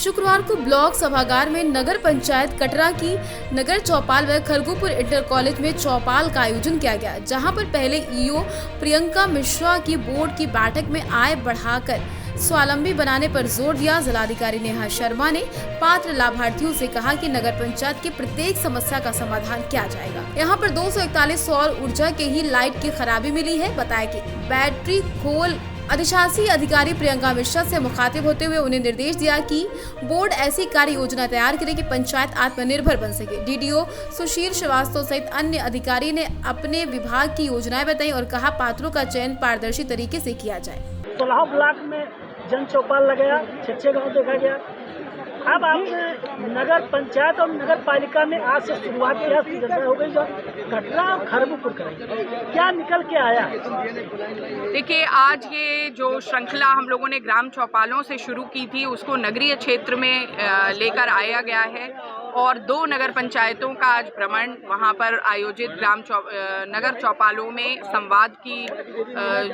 शुक्रवार को ब्लॉक सभागार में नगर पंचायत कटरा की नगर चौपाल व खरगोपुर इंटर कॉलेज में चौपाल का आयोजन किया गया, जहां पर पहले ईओ प्रियंका मिश्रा की बोर्ड की बैठक में आय बढ़ाकर स्वावलंबी बनाने पर जोर दिया। जिलाधिकारी नेहा शर्मा ने पात्र लाभार्थियों से कहा कि नगर पंचायत की प्रत्येक समस्या का समाधान किया जाएगा। यहां पर 241 सौर ऊर्जा के ही लाइट की खराबी मिली है। बताया कि बैटरी खोल अधिशासी अधिकारी प्रियंका मिश्रा से मुखातिब होते हुए उन्हें निर्देश दिया कि बोर्ड ऐसी कार्य योजना तैयार करे कि पंचायत आत्मनिर्भर बन सके। डीडीओ सुशील श्रीवास्तव सहित अन्य अधिकारी ने अपने विभाग की योजनाएं बताई और कहा पात्रों का चयन पारदर्शी तरीके से किया जाए। 16 ब्लॉक में जन चौपाल लगाया, 6 गाँव देखा गया। अब आपने नगर पंचायत और नगर पालिका में आज से शुरुआत किया हो गई, जो कटरा और खरगोपुर करेंगे, क्या निकल के आया? देखिए, आज ये जो श्रृंखला हम लोगों ने ग्राम चौपालों से शुरू की थी, उसको नगरीय क्षेत्र में लेकर आया गया है और 2 नगर पंचायतों का आज भ्रमण वहाँ पर आयोजित नगर चौपालों में संवाद की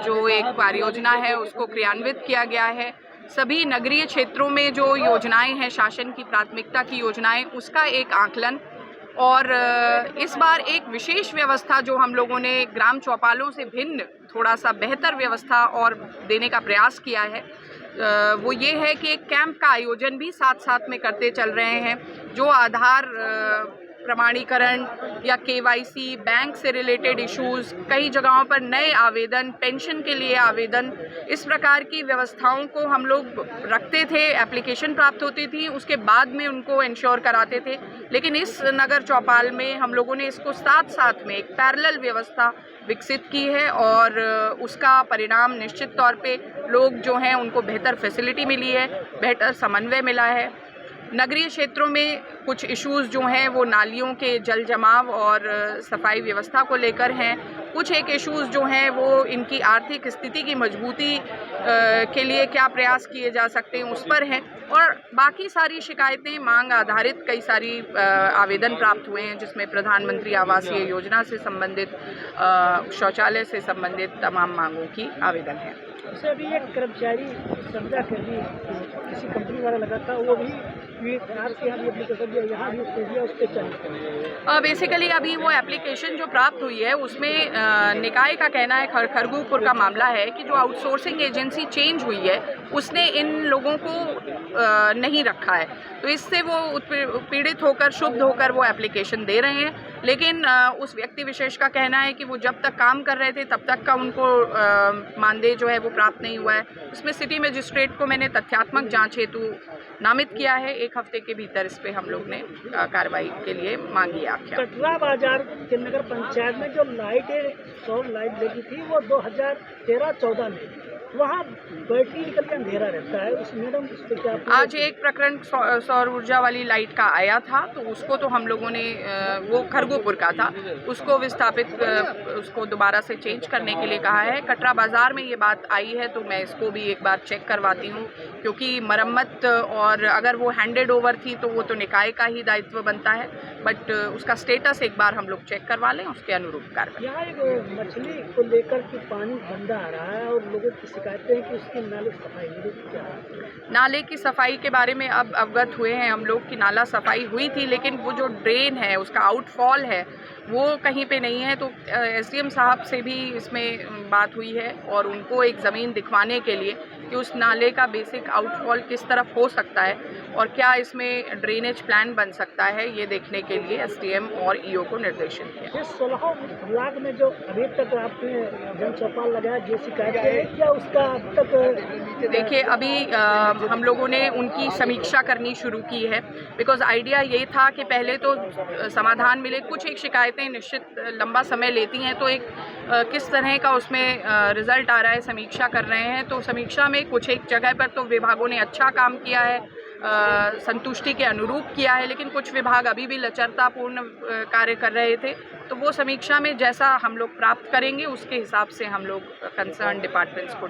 जो एक परियोजना है उसको क्रियान्वित किया गया है। सभी नगरीय क्षेत्रों में जो योजनाएं हैं, शासन की प्राथमिकता की योजनाएं, उसका एक आकलन और इस बार एक विशेष व्यवस्था जो हम लोगों ने ग्राम चौपालों से भिन्न थोड़ा सा बेहतर व्यवस्था और देने का प्रयास किया है, वो ये है कि एक कैंप का आयोजन भी साथ साथ में करते चल रहे हैं। जो आधार प्रमाणीकरण या केवाईसी, बैंक से रिलेटेड इश्यूज़, कई जगहों पर नए आवेदन, पेंशन के लिए आवेदन, इस प्रकार की व्यवस्थाओं को हम लोग रखते थे। एप्लीकेशन प्राप्त होती थी, उसके बाद में उनको इंश्योर कराते थे। लेकिन इस नगर चौपाल में हम लोगों ने इसको साथ साथ में एक पैरेलल व्यवस्था विकसित की है और उसका परिणाम निश्चित तौर पे लोग जो हैं उनको बेहतर फैसिलिटी मिली है, बेहतर समन्वय मिला है। नगरीय क्षेत्रों में कुछ इश्यूज़ जो हैं वो नालियों के जल जमाव और सफाई व्यवस्था को लेकर हैं। कुछ एक इश्यूज़ जो हैं वो इनकी आर्थिक स्थिति की मजबूती के लिए क्या प्रयास किए जा सकते हैं उस पर हैं और बाकी सारी शिकायतें मांग आधारित कई सारी आवेदन प्राप्त हुए हैं, जिसमें प्रधानमंत्री आवासीय योजना से संबंधित, शौचालय से संबंधित तमाम मांगों की आवेदन है। उससे अभी एक कर्मचारी संविदा कर्मी किसी कंपनी वाला लगा था, वो भी आपके यहाँ भी एप्लीकेशन दिया, यहाँ भी उसको दिया, उस पर चल बेसिकली अभी वो एप्लीकेशन जो प्राप्त हुई है उसमें निकाय का कहना है, खरगोपुर का मामला है कि जो आउटसोर्सिंग एजेंसी चेंज हुई है उसने इन लोगों को नहीं रखा है, तो इससे वो उत्पीड़ित होकर, क्षुब्ध होकर वो एप्लीकेशन दे रहे हैं। लेकिन उस व्यक्ति विशेष का कहना है कि वो जब तक काम कर रहे थे तब तक का उनको मानदेय जो है वो प्राप्त नहीं हुआ है। उसमें सिटी मजिस्ट्रेट को मैंने तथ्यात्मक जांच हेतु नामित किया है। 1 हफ्ते के भीतर इस पे हम लोग ने कार्रवाई के लिए मांगी आख्या। कटरा बाजार के नगर पंचायत में जो लाइटें, सौर लाइट लगी थी वो 2013-14 में, वहाँ बैटरी निकल के अंधेरा रहता है। उस मैडम उस पर क्या आज एक प्रकरण सौर ऊर्जा वाली लाइट का आया था, तो उसको तो हम लोगों ने, वो खरगोपुर का था, उसको विस्थापित, उसको दोबारा से चेंज करने के लिए कहा है। कटरा बाजार में ये बात आई है तो मैं इसको भी एक बार चेक करवाती हूँ, क्योंकि मरम्मत और अगर वो हैंडेड ओवर थी तो वो तो निकाय का ही दायित्व बनता है, बट उसका स्टेटस एक बार हम लोग चेक करवा लें, उसके अनुरूप कार्रवाई। यहाँ एक मछली को लेकर के पानी गंदा आ रहा है और लोगों की शिकायतें हैं कि उसकी नाले की सफाई क्या है? नाले की सफाई के बारे में अब अवगत हुए हैं हम लोग कि नाला सफाई हुई थी, लेकिन वो जो ड्रेन है उसका आउटफॉल है वो कहीं पे नहीं है। तो एसडीएम साहब से भी इसमें बात हुई है और उनको एक ज़मीन दिखवाने के लिए कि उस नाले का बेसिक आउटफॉल किस तरफ हो सकता है और क्या इसमें ड्रेनेज प्लान बन सकता है, ये देखने के लिए एसडीएम और ईओ को निर्देशन दिया। 16 ब्लॉक में जो अभी तक आपने जन चौपाल लगाया, जो शिकायतें हैं, क्या उसका अब तक? देखिए, अभी हम लोगों ने उनकी समीक्षा करनी शुरू की है, बिकॉज आइडिया ये था कि पहले तो समाधान मिले। कुछ एक शिकायतें निश्चित लंबा समय लेती हैं, तो एक किस तरह का उसमें रिजल्ट आ रहा है, समीक्षा कर रहे हैं। तो समीक्षा में कुछ एक जगह पर तो विभागों ने अच्छा काम किया है, संतुष्टि के अनुरूप किया है, लेकिन कुछ विभाग अभी भी लचरतापूर्ण कार्य कर रहे थे। तो वो समीक्षा में जैसा हम लोग प्राप्त करेंगे उसके हिसाब से हम लोग कंसर्न डिपार्टमेंट्स को